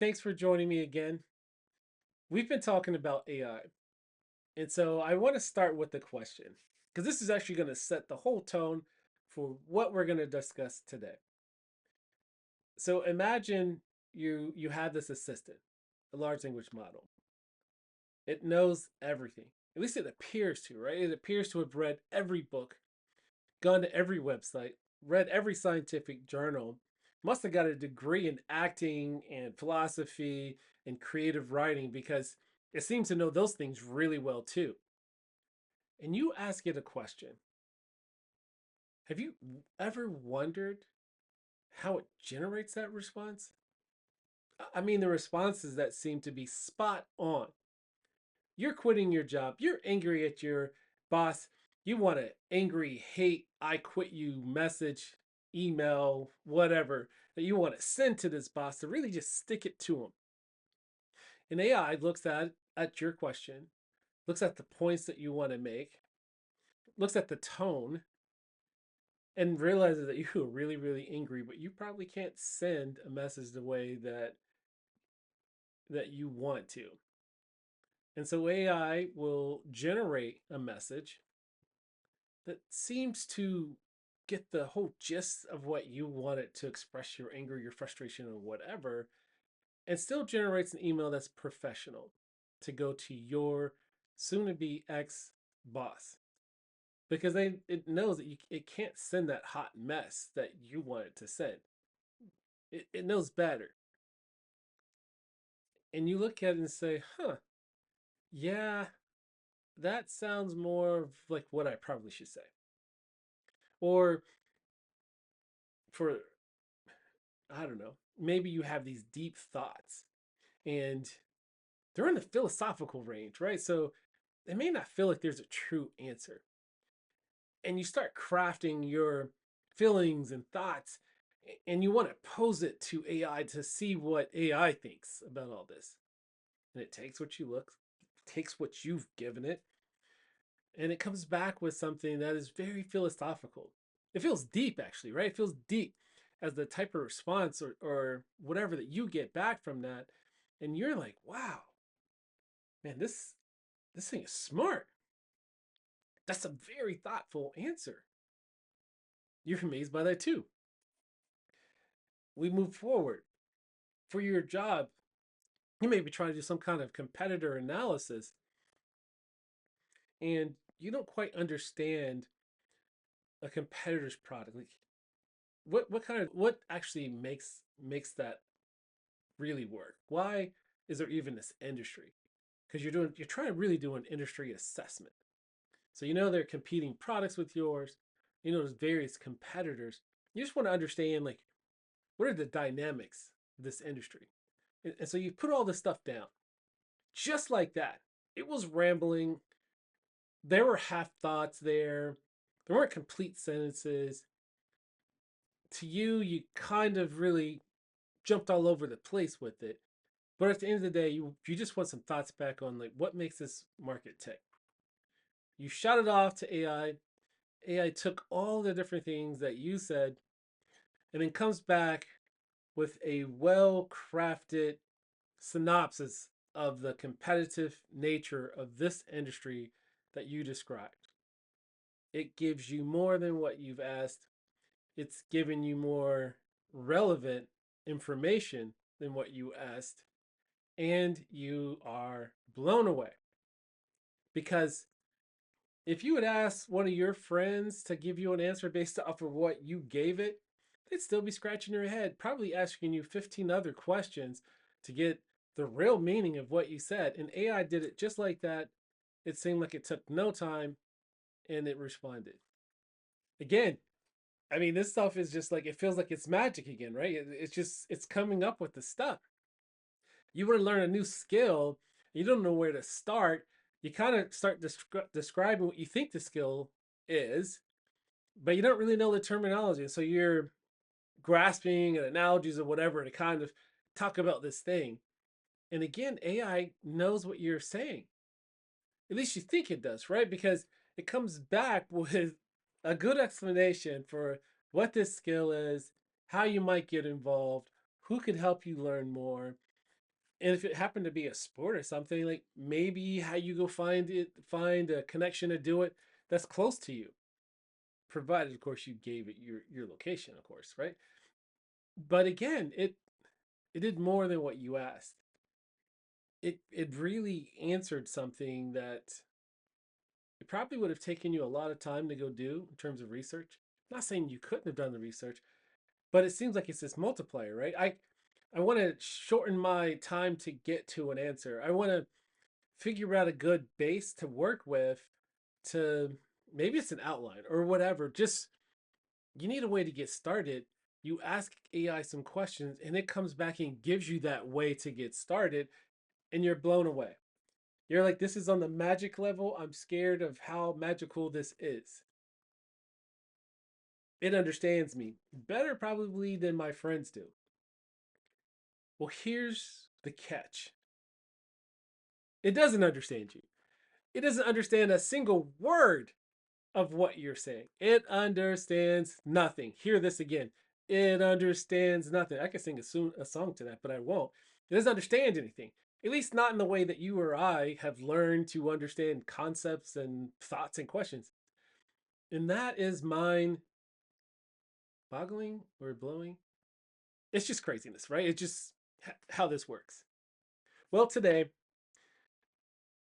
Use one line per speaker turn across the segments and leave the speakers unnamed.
thanks for joining me again. We've been talking about AI, and so I want to start with the question because this is actually going to set the whole tone for what we're going to discuss today. So imagine you have this assistant, a large language model. It knows everything. At least it appears to, right? It appears to have read every book, gone to every website, read every scientific journal, must have got a degree in acting and philosophy and creative writing because it seems to know those things really well too. And you ask it a question. Have you ever wondered how it generates that response? I mean, the responses that seem to be spot on. You're quitting your job, you're angry at your boss, you want an angry hate I quit you message, email, whatever that you want to send to this boss to really just stick it to him. And AI looks at your question, looks at the points that you want to make, looks at the tone, and realizes that you're really, really angry, but you probably can't send a message the way that you want to. And so AI will generate a message that seems to get the whole gist of what you want it to express your anger, your frustration, or whatever, and still generates an email that's professional to go to your soon to be ex boss because it knows that it can't send that hot mess that you want it to send. It knows better. And you look at it and say, huh, yeah, that sounds more of like what I probably should say. Or for I don't know, maybe you have these deep thoughts and they're in the philosophical range, right? So they may not feel like there's a true answer. And you start crafting your feelings and thoughts and you want to pose it to AI to see what AI thinks about all this. And it takes what you look, takes what you've given it, and it comes back with something that is very philosophical. It feels deep, actually, right? It feels deep as the type of response or whatever that you get back from that. And you're like, wow, man, this thing is smart. That's a very thoughtful answer. You're amazed by that too. We move forward. For your job, you may be trying to do some kind of competitor analysis and you don't quite understand a competitor's product. Like what actually makes that really work? Why is there even this industry? Because you're trying to really do an industry assessment. So you know there are competing products with yours, you know there's various competitors. You just want to understand like what are the dynamics of this industry. And so you put all this stuff down. Just like that. It was rambling. There were half thoughts there. There weren't complete sentences. To you, you kind of really jumped all over the place with it. But at the end of the day, you just want some thoughts back on like what makes this market tick. You shot it off to AI. AI took all the different things that you said and then comes back with a well-crafted synopsis of the competitive nature of this industry that you described. It gives you more than what you've asked. It's giving you more relevant information than what you asked. And you are blown away. Because if you would ask one of your friends to give you an answer based off of what you gave it, they'd still be scratching their head, probably asking you 15 other questions to get the real meaning of what you said. And AI did it just like that. It seemed like it took no time and it responded. Again, I mean, this stuff is just like, it feels like it's magic again, right? It's coming up with the stuff. You want to learn a new skill, you don't know where to start. You kind of start describing what you think the skill is, but you don't really know the terminology. So you're grasping at analogies or whatever to kind of talk about this thing. And again, AI knows what you're saying. At least you think it does, right? Because it comes back with a good explanation for what this skill is, how you might get involved, who could help you learn more. And if it happened to be a sport or something, like maybe how you go find a connection to do it that's close to you, provided of course you gave it your location, of course, right? But again, it did more than what you asked. It really answered something that it probably would have taken you a lot of time to go do in terms of research. I'm not saying you couldn't have done the research, but it seems like it's this multiplier, right? I want to shorten my time to get to an answer. I want to figure out a good base to work with to maybe it's an outline or whatever. Just you need a way to get started. You ask AI some questions and it comes back and gives you that way to get started and you're blown away. You're like, this is on the magic level. I'm scared of how magical this is. It understands me better probably than my friends do. Well, here's the catch, it doesn't understand you. It doesn't understand a single word of what you're saying. It understands nothing. Hear this again. It understands nothing. I could sing a song to that, but I won't. It doesn't understand anything, at least not in the way that you or I have learned to understand concepts and thoughts and questions. And that is mind boggling or blowing. It's just craziness, right? It's just how this works. Well, today,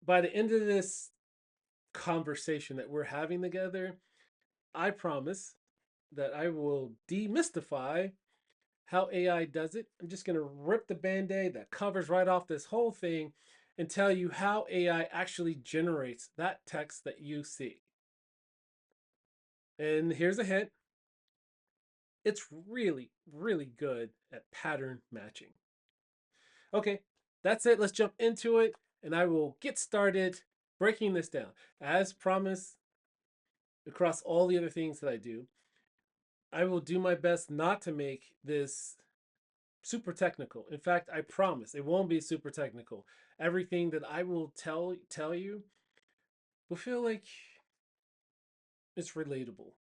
by the end of this conversation that we're having together, I promise that I will demystify how AI does it. I'm just going to rip the band aid that covers right off this whole thing and tell you how AI actually generates that text that you see. And here's a hint, it's really, really good at pattern matching. Okay, that's it. Let's jump into it and I will get started breaking this down. As promised, across all the other things that I do, I will do my best not to make this super technical. In fact, I promise it won't be super technical. Everything that I will tell you will feel like it's relatable.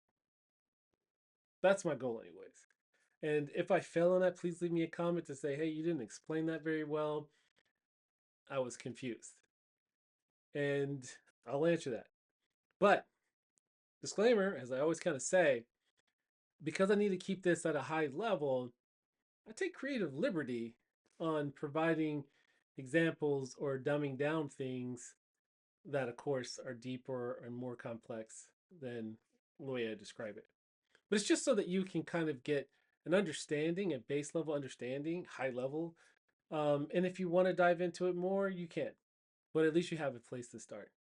That's my goal, anyways. And if I fail on that, please leave me a comment to say, hey, you didn't explain that very well. I was confused. And I'll answer that. But disclaimer, as I always kind of say, because I need to keep this at a high level, I take creative liberty on providing examples or dumbing down things that, of course, are deeper and more complex than the way I describe it. But it's just so that you can kind of get an understanding, a base level understanding, high level. And if you want to dive into it more, you can. But at least you have a place to start.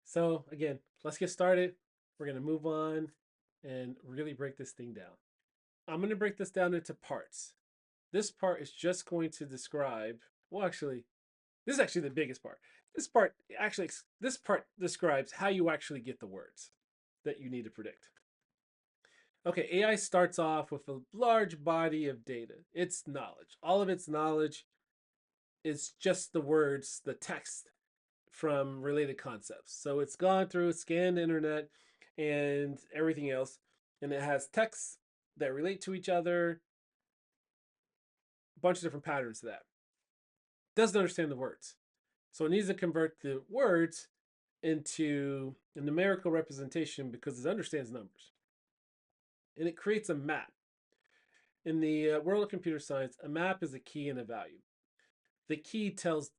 So, again, let's get started. We're going to move on and really break this thing down. I'm going to break this down into parts. This part is just going to describe, well, actually, this is actually the biggest part. This part describes how you actually get the words that you need to predict. Okay, AI starts off with a large body of data. It's knowledge. All of its knowledge is just the words, the text from related concepts. So it's gone through, scanned the internet and everything else, and it has texts that relate to each other, a bunch of different patterns to that. Doesn't understand the words. So it needs to convert the words into a numerical representation because it understands numbers. And it creates a map. In the world of computer science, a map is a key and a value. The key tells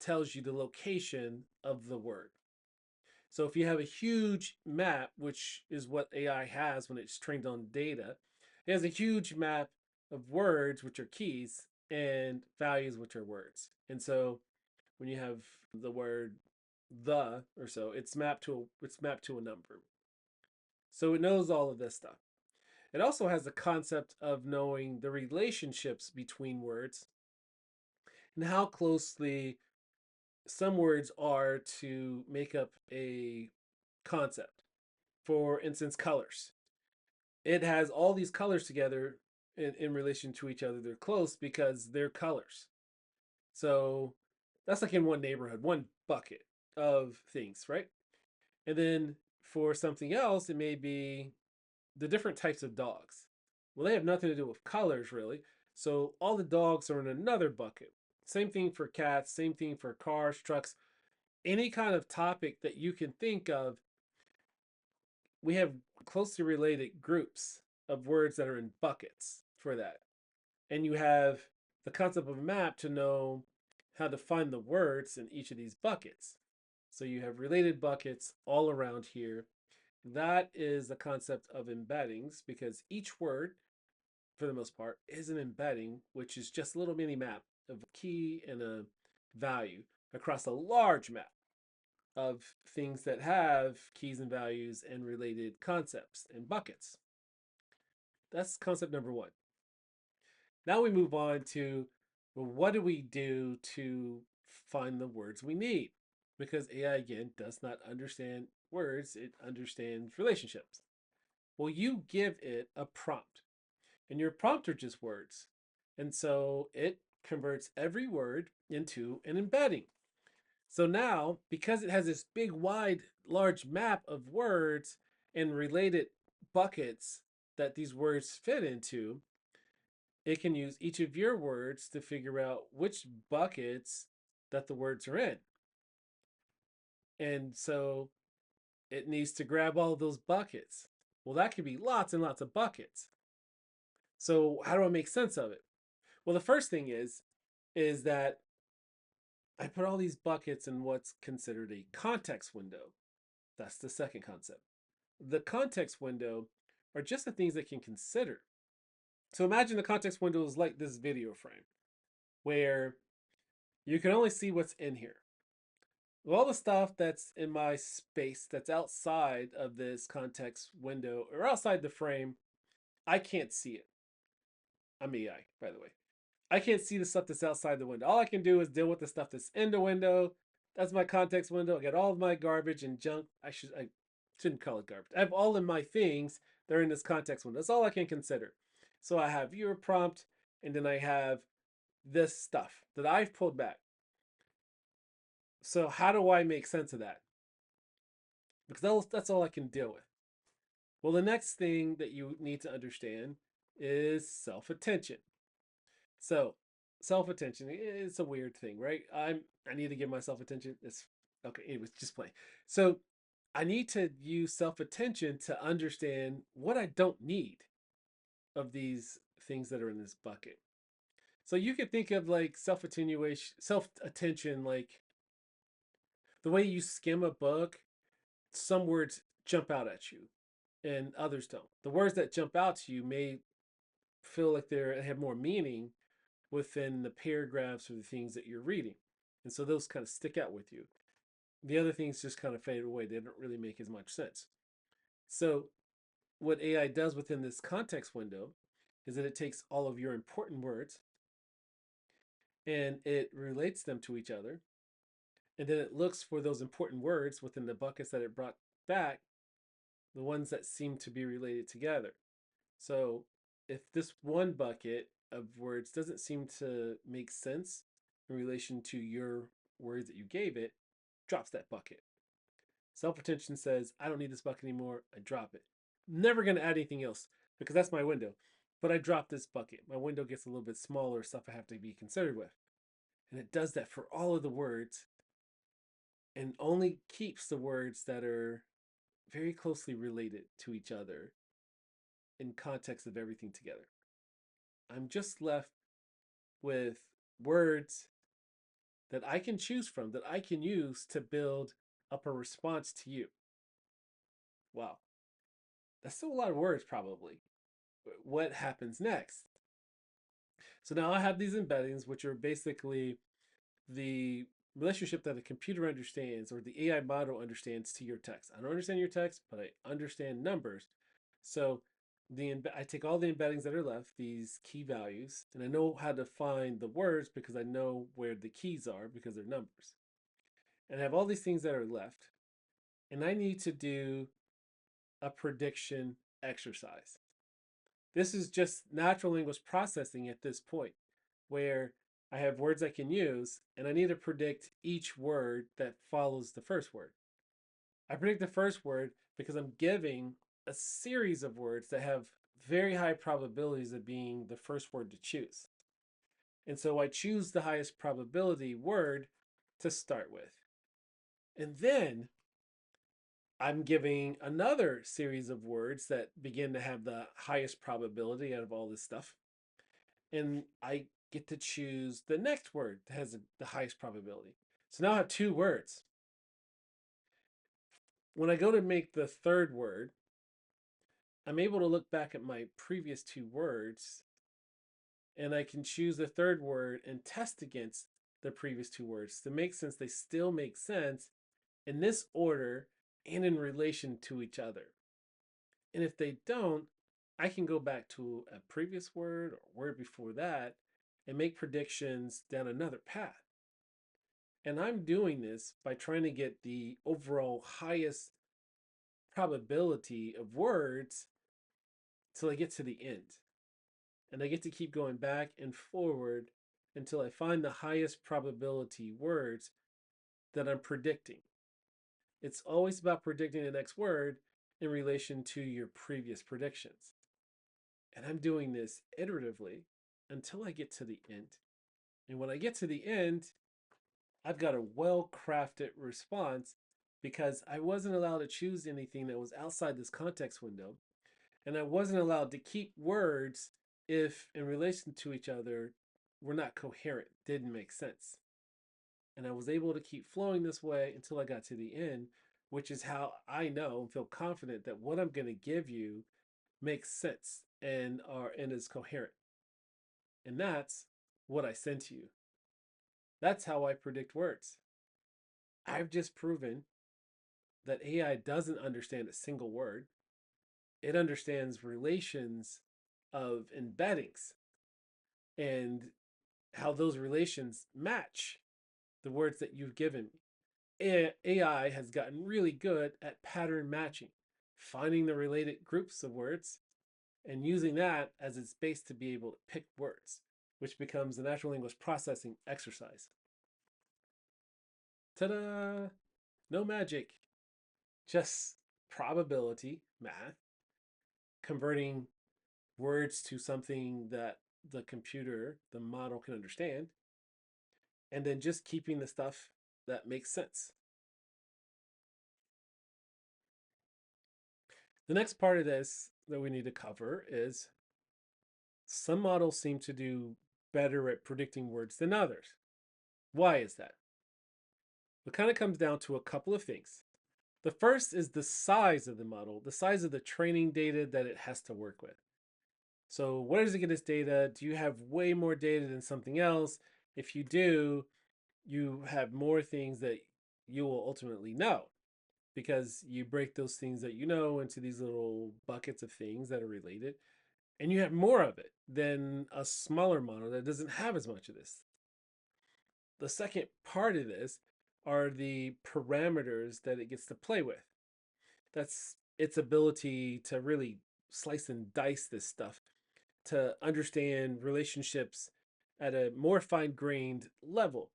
you the location of the word. So if you have a huge map, which is what AI has when it's trained on data, it has a huge map of words, which are keys, and values, which are words. And so when you have the word the or so, it's mapped to a number. So it knows all of this stuff. It also has the concept of knowing the relationships between words and how closely some words are to make up a concept. For instance, colors. It has all these colors together in relation to each other. They're close because they're colors. So that's like in one neighborhood, one bucket of things, right? And then for something else, it may be the different types of dogs. Well, they have nothing to do with colors, really. So all the dogs are in another bucket. Same thing for cats, same thing for cars, trucks, any kind of topic that you can think of. We have closely related groups of words that are in buckets for that. And you have the concept of a map to know how to find the words in each of these buckets. So you have related buckets all around here. That is the concept of embeddings because each word, for the most part, is an embedding, which is just a little mini map of a key and a value across a large map of things that have keys and values and related concepts and buckets. That's concept number one. Now we move on to, well, what do we do to find the words we need? Because AI, again, does not understand words, it understands relationships. Well, you give it a prompt, and your prompt are just words. And so it converts every word into an embedding. So now, because it has this big, wide, large map of words and related buckets that these words fit into, it can use each of your words to figure out which buckets that the words are in. And so it needs to grab all of those buckets. Well, that could be lots and lots of buckets. So how do I make sense of it? Well, the first thing is that I put all these buckets in what's considered a context window. That's the second concept. The context window are just the things that can consider. So imagine the context window is like this video frame where you can only see what's in here. All the stuff that's in my space that's outside of this context window or outside the frame, I can't see it. I'm AI, by the way. I can't see the stuff that's outside the window. All I can do is deal with the stuff that's in the window. That's my context window. I got all of my garbage and junk. I shouldn't call it garbage. I have all of my things that are in this context window. That's all I can consider. So I have your prompt, and then I have this stuff that I've pulled back. So how do I make sense of that? Because that's all I can deal with. Well, the next thing that you need to understand is self-attention. So, self-attention, it's a weird thing, right? I need to give myself attention. It's okay, it was just playing. So, I need to use self-attention to understand what I don't need of these things that are in this bucket. So you could think of like self-attenuation, self-attention, like the way you skim a book, some words jump out at you and others don't. The words that jump out to you may feel like they have more meaning within the paragraphs or the things that you're reading. And so those kind of stick out with you. The other things just kind of fade away. They don't really make as much sense. So what AI does within this context window is that it takes all of your important words and it relates them to each other. And then it looks for those important words within the buckets that it brought back, the ones that seem to be related together. So if this one bucket of words doesn't seem to make sense in relation to your words that you gave it, drops that bucket. Self-attention says, I don't need this bucket anymore. I drop it. Never going to add anything else because that's my window. But I drop this bucket. My window gets a little bit smaller, stuff I have to be considered with. And it does that for all of the words and only keeps the words that are very closely related to each other in context of everything together. I'm just left with words that I can choose from, that I can use to build up a response to you. Wow, that's still a lot of words, probably. What happens next? So now I have these embeddings, which are basically the relationship that the computer understands or the AI model understands to your text. I don't understand your text, but I understand numbers. So I take all the embeddings that are left, these key values, and I know how to find the words because I know where the keys are because they're numbers. And I have all these things that are left, and I need to do a prediction exercise. This is just natural language processing at this point, where I have words I can use, and I need to predict each word that follows the first word. I predict the first word because I'm giving a series of words that have very high probabilities of being the first word to choose. And so I choose the highest probability word to start with. And then I'm giving another series of words that begin to have the highest probability out of all this stuff. And I get to choose the next word that has the highest probability. So now I have two words. When I go to make the third word, I'm able to look back at my previous two words and I can choose the third word and test against the previous two words to make sense. They still make sense in this order and in relation to each other. And if they don't, I can go back to a previous word or word before that and make predictions down another path. And I'm doing this by trying to get the overall highest probability of words till I get to the end. And I get to keep going back and forward until I find the highest probability words that I'm predicting. It's always about predicting the next word in relation to your previous predictions. And I'm doing this iteratively until I get to the end. And when I get to the end, I've got a well crafted response because I wasn't allowed to choose anything that was outside this context window. And I wasn't allowed to keep words if, in relation to each other, were not coherent, didn't make sense. And I was able to keep flowing this way until I got to the end, which is how I know and feel confident that what I'm going to give you makes sense and is coherent. And that's what I send to you. That's how I predict words. I've just proven that AI doesn't understand a single word. It understands relations of embeddings and how those relations match the words that you've given me. AI has gotten really good at pattern matching, finding the related groups of words and using that as its base to be able to pick words, which becomes a natural language processing exercise. Ta-da! No magic, just probability math, converting words to something that the computer, the model can understand, and then just keeping the stuff that makes sense. The next part of this that we need to cover is some models seem to do better at predicting words than others. Why is that? It kind of comes down to a couple of things. The first is the size of the model, the size of the training data that it has to work with. So, where does it get its data? Do you have way more data than something else? If you do, you have more things that you will ultimately know because you break those things that you know into these little buckets of things that are related, and you have more of it than a smaller model that doesn't have as much of this. The second part of this are the parameters that it gets to play with. That's its ability to really slice and dice this stuff, to understand relationships at a more fine grained level.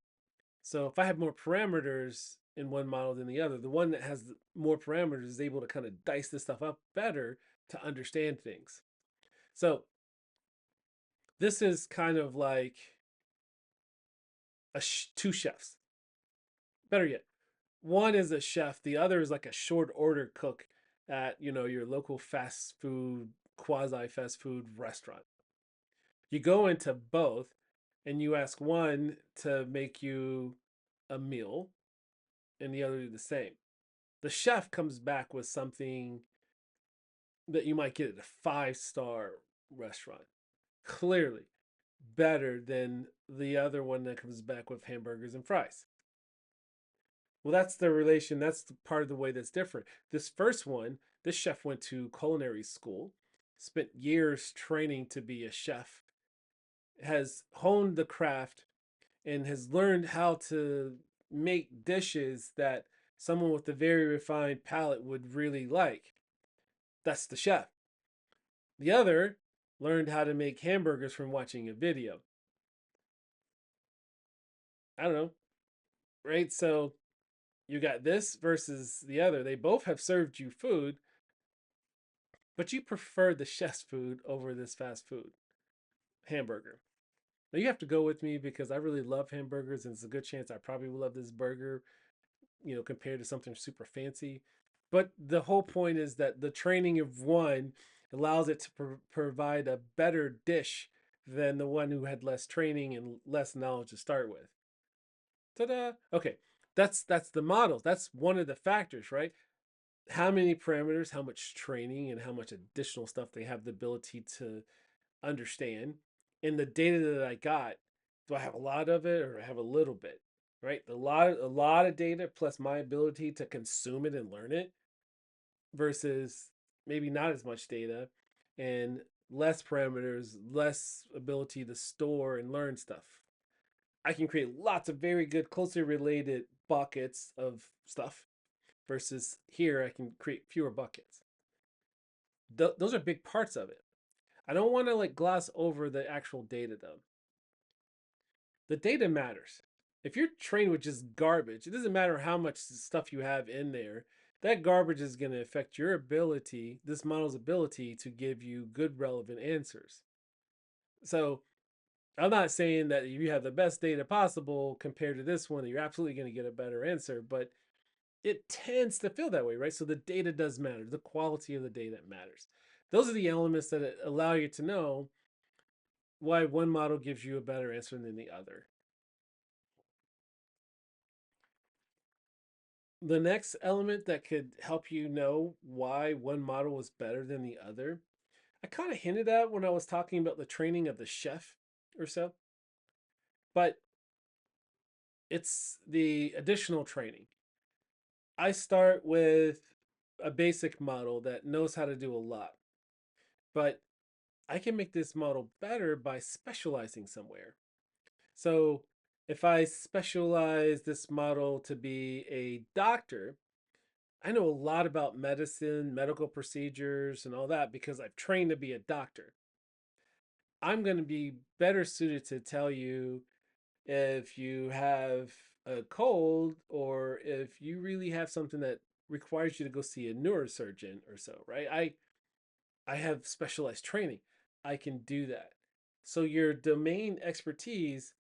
So if I have more parameters in one model than the other, the one that has more parameters is able to kind of dice this stuff up better to understand things. So this is kind of like two chefs. Better yet, one is a chef, the other is like a short order cook at your local fast food, quasi fast food restaurant. You go into both and you ask one to make you a meal and the other do the same. The chef comes back with something that you might get at a five-star restaurant. Clearly better than the other one that comes back with hamburgers and fries. Well, that's the relation. That's the part of the way that's different. This first one, this chef went to culinary school, spent years training to be a chef, has honed the craft, and has learned how to make dishes that someone with a very refined palate would really like. That's the chef. The other learned how to make hamburgers from watching a video. I don't know, right? So you got this versus the other. They both have served you food, but you prefer the chef's food over this fast food hamburger. Now you have to go with me because I really love hamburgers, and it's a good chance I probably will love this burger, compared to something super fancy. But the whole point is that the training of one allows it to provide a better dish than the one who had less training and less knowledge to start with. Ta-da! Okay, that's the model. That's one of the factors, right? How many parameters, how much training, and how much additional stuff they have the ability to understand. And the data that I got, do I have a lot of it or I have a little bit? Right? A lot of data plus my ability to consume it and learn it versus maybe not as much data and less parameters, less ability to store and learn stuff. I can create lots of very good, closely related buckets of stuff versus here I can create fewer buckets. Those are big parts of it. I don't want to like gloss over the actual data though. The data matters. If you're trained with just garbage, it doesn't matter how much stuff you have in there. That garbage is going to affect your ability, this model's ability to give you good, relevant answers. So I'm not saying that you have the best data possible compared to this one, that you're absolutely going to get a better answer, but it tends to feel that way, right? So the data does matter. The quality of the data matters. Those are the elements that allow you to know why one model gives you a better answer than the other. The next element that could help you know why one model is better than the other, I kind of hinted at when I was talking about the training of the chef or so, but it's the additional training. I start with a basic model that knows how to do a lot, but I can make this model better by specializing somewhere. So if I specialize this model to be a doctor, I know a lot about medicine, medical procedures, and all that because I've trained to be a doctor. I'm going to be better suited to tell you if you have a cold or if you really have something that requires you to go see a neurosurgeon or so, right? I have specialized training. I can do that. So your domain expertise,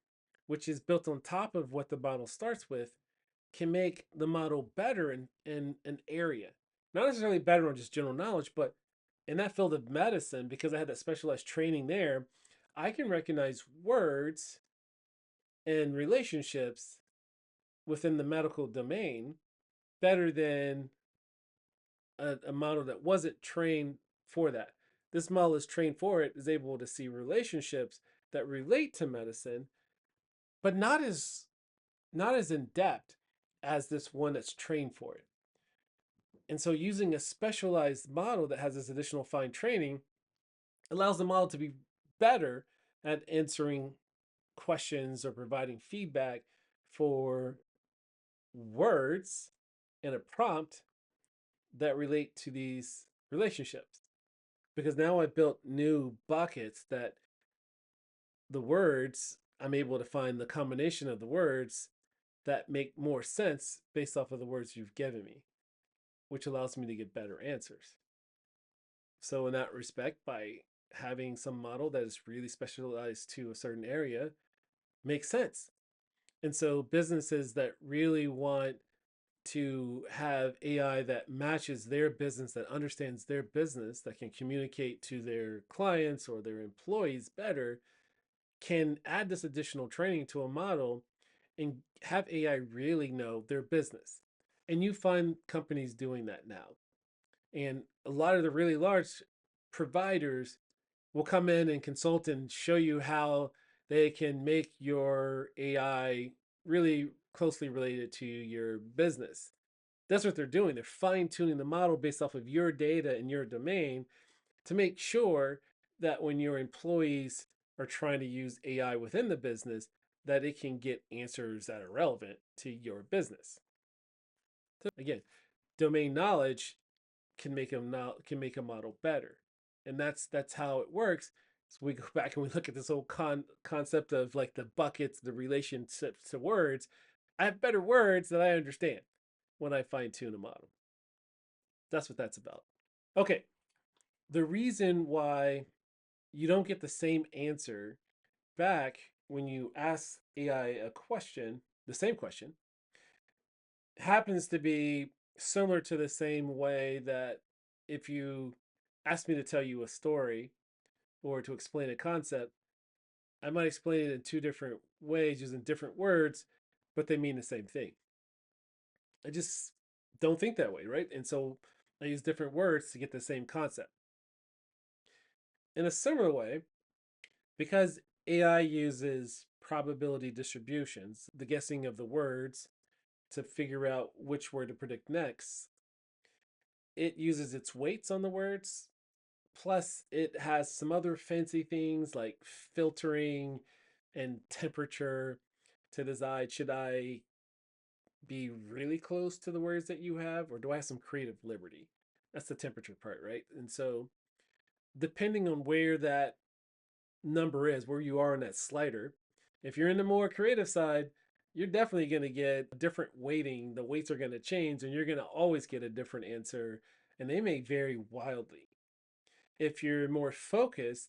which is built on top of what the model starts with, can make the model better in an area. Not necessarily better on just general knowledge, but in that field of medicine, because I had that specialized training there, I can recognize words and relationships within the medical domain better than a model that wasn't trained for that. This model is trained for it, is able to see relationships that relate to medicine, but not as in depth as this one that's trained for it. And so using a specialized model that has this additional fine training allows the model to be better at answering questions or providing feedback for words in a prompt that relate to these relationships. Because now I built new buckets that the words, I'm able to find the combination of the words that make more sense based off of the words you've given me, which allows me to get better answers. So, in that respect, by having some model that is really specialized to a certain area, makes sense. And so, businesses that really want to have AI that matches their business, that understands their business, that can communicate to their clients or their employees better, can add this additional training to a model and have AI really know their business. And you find companies doing that now. And a lot of the really large providers will come in and consult and show you how they can make your AI really closely related to your business. That's what they're doing. They're fine tuning the model based off of your data and your domain to make sure that when your employees are trying to use AI within the business, that it can get answers that are relevant to your business. So again, domain knowledge can make a model better, and that's how it works. So we go back and we look at this whole concept of like the buckets, the relationships to words. I have better words that I understand when I fine tune a model. That's what that's about. Okay, the reason why you don't get the same answer back when you ask AI a question, the same question, happens to be similar to the same way that if you ask me to tell you a story or to explain a concept, I might explain it in two different ways using different words, but they mean the same thing. I just don't think that way, right? And so I use different words to get the same concept. In a similar way, because AI uses probability distributions, the guessing of the words to figure out which word to predict next, it uses its weights on the words. Plus, it has some other fancy things like filtering and temperature to decide, should I be really close to the words that you have, or do I have some creative liberty? That's the temperature part, right? And so, depending on where that number is, where you are in that slider, if you're in the more creative side, you're definitely going to get different weighting. The weights are going to change, and you're going to always get a different answer, and they may vary wildly. If you're more focused,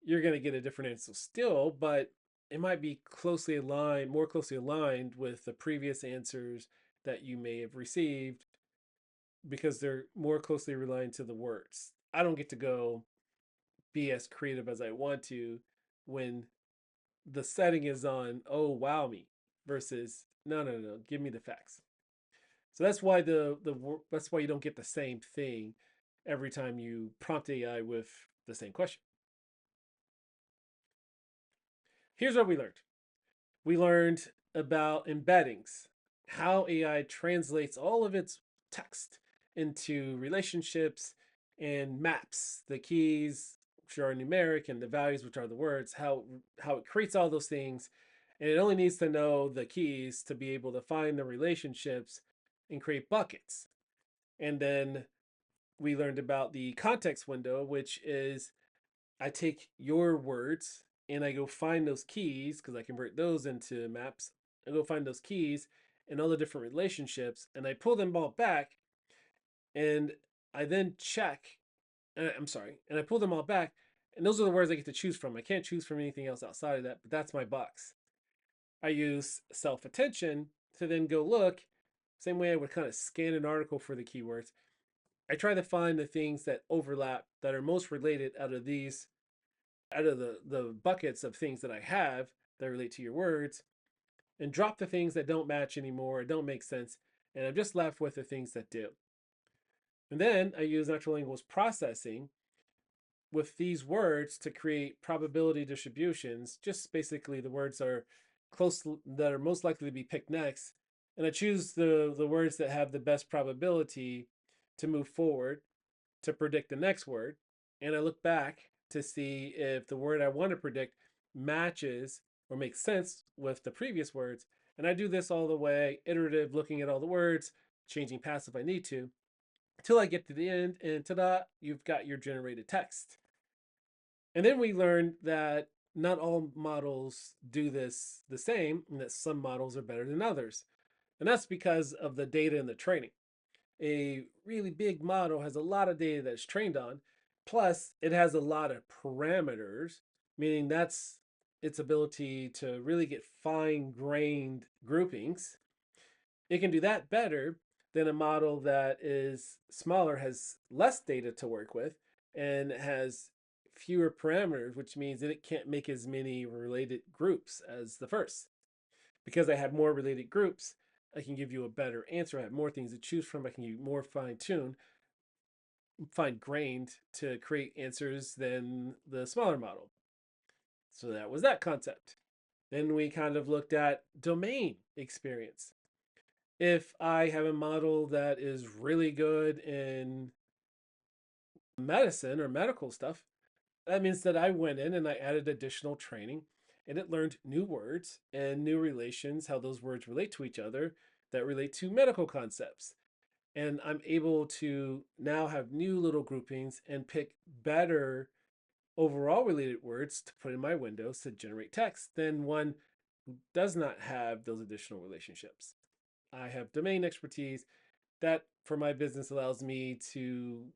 you're going to get a different answer still, but it might be closely aligned, more closely aligned with the previous answers that you may have received because they're more closely reliant to the words. I don't get to go be as creative as I want to when the setting is on, oh, wow me, versus, no, no, no, give me the facts. So that's why that's why you don't get the same thing every time you prompt AI with the same question. Here's what we learned. We learned about embeddings, how AI translates all of its text into relationships and maps, the keys, which are numeric, and the values, which are the words, how it creates all those things. And it only needs to know the keys to be able to find the relationships and create buckets. And then we learned about the context window, which is I take your words and I go find those keys because I convert those into maps. I go find those keys and all the different relationships and I pull them all back and I then check. I'm sorry, and I pull them all back and those are the words I get to choose from. I can't choose from anything else outside of that, but that's my box. I use self attention to then go look, same way I would kind of scan an article for the keywords. I try to find the things that overlap that are most related out of the buckets of things that I have that relate to your words and drop the things that don't match anymore, or don't make sense, and I'm just left with the things that do. And then I use natural language processing with these words to create probability distributions. Just basically the words are close that are most likely to be picked next, and I choose the words that have the best probability to move forward to predict the next word. And I look back to see if the word I want to predict matches or makes sense with the previous words. And I do this all the way, iterative, looking at all the words, changing paths if I need to, until I get to the end. And ta da, you've got your generated text. And then we learned that not all models do this the same, and that some models are better than others. And that's because of the data and the training. A really big model has a lot of data that's trained on, plus it has a lot of parameters, meaning that's its ability to really get fine grained groupings. It can do that better than a model that is smaller, has less data to work with, and has fewer parameters, which means that it can't make as many related groups as the first. Because I have more related groups, I can give you a better answer. I have more things to choose from. I can be more fine-tuned, fine-grained to create answers than the smaller model. So that was that concept. Then we kind of looked at domain experience. If I have a model that is really good in medicine or medical stuff, that means that I went in and I added additional training and it learned new words and new relations, how those words relate to each other that relate to medical concepts. And I'm able to now have new little groupings and pick better overall related words to put in my windows to generate text than one who does not have those additional relationships. I have domain expertise that for my business allows me to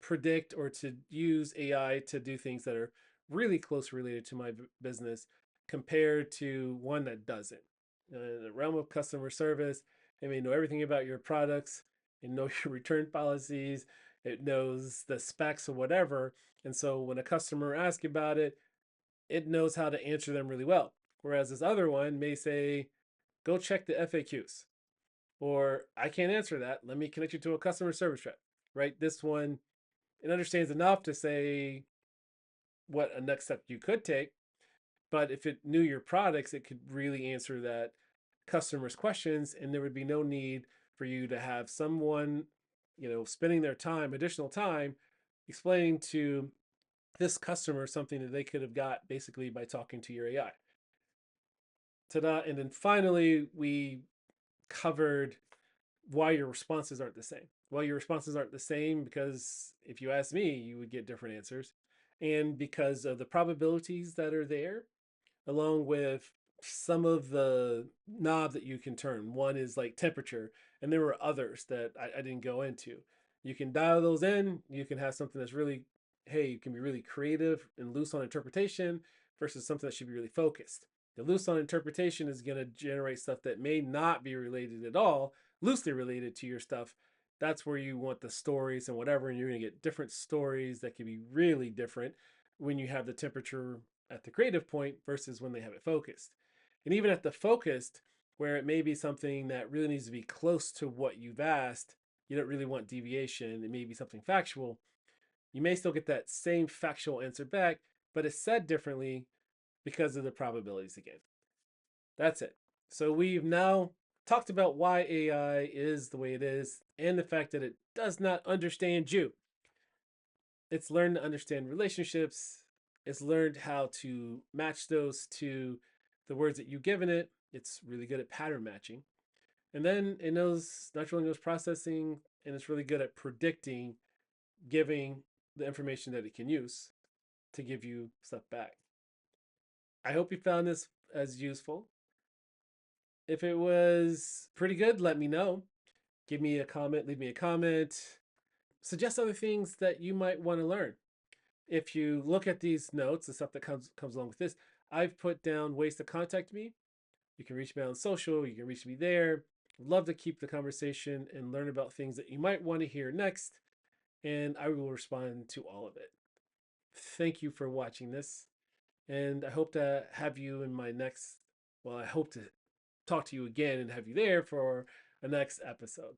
predict or to use AI to do things that are really close related to my business compared to one that doesn't. In the realm of customer service, it may know everything about your products, it knows your return policies, it knows the specs or whatever. And so when a customer asks about it, it knows how to answer them really well. Whereas this other one may say, go check the FAQs, or I can't answer that. Let me connect you to a customer service rep, right? This one, it understands enough to say what a next step you could take. But if it knew your products, it could really answer that customer's questions, and there would be no need for you to have someone, spending their time, additional time, explaining to this customer something that they could have got basically by talking to your AI. Ta-da! And then finally, we covered why your responses aren't the same. Well, your responses aren't the same because if you ask me, you would get different answers. And because of the probabilities that are there, along with some of the knobs that you can turn. One is like temperature, and there were others that I didn't go into. You can dial those in. You can have something that's really, hey, you can be really creative and loose on interpretation versus something that should be really focused. The loose on interpretation is going to generate stuff that may not be related at all, loosely related to your stuff. That's where you want the stories and whatever, and you're going to get different stories that can be really different when you have the temperature at the creative point versus when they have it focused. And even at the focused, where it may be something that really needs to be close to what you've asked, you don't really want deviation, it may be something factual, you may still get that same factual answer back, but it's said differently because of the probabilities again. That's it. So we've now talked about why AI is the way it is and the fact that it does not understand you. It's learned to understand relationships. It's learned how to match those to the words that you've given it. It's really good at pattern matching. And then it knows natural language processing, and it's really good at predicting, giving the information that it can use to give you stuff back. I hope you found this as useful. If it was pretty good, let me know. Give me a comment, leave me a comment. Suggest other things that you might want to learn. If you look at these notes, the stuff that comes along with this, I've put down ways to contact me. You can reach me on social, you can reach me there. I'd love to keep the conversation and learn about things that you might want to hear next, and I will respond to all of it. Thank you for watching this, and I hope to have you in my next, well, I hope to talk to you again and have you there for a next episode.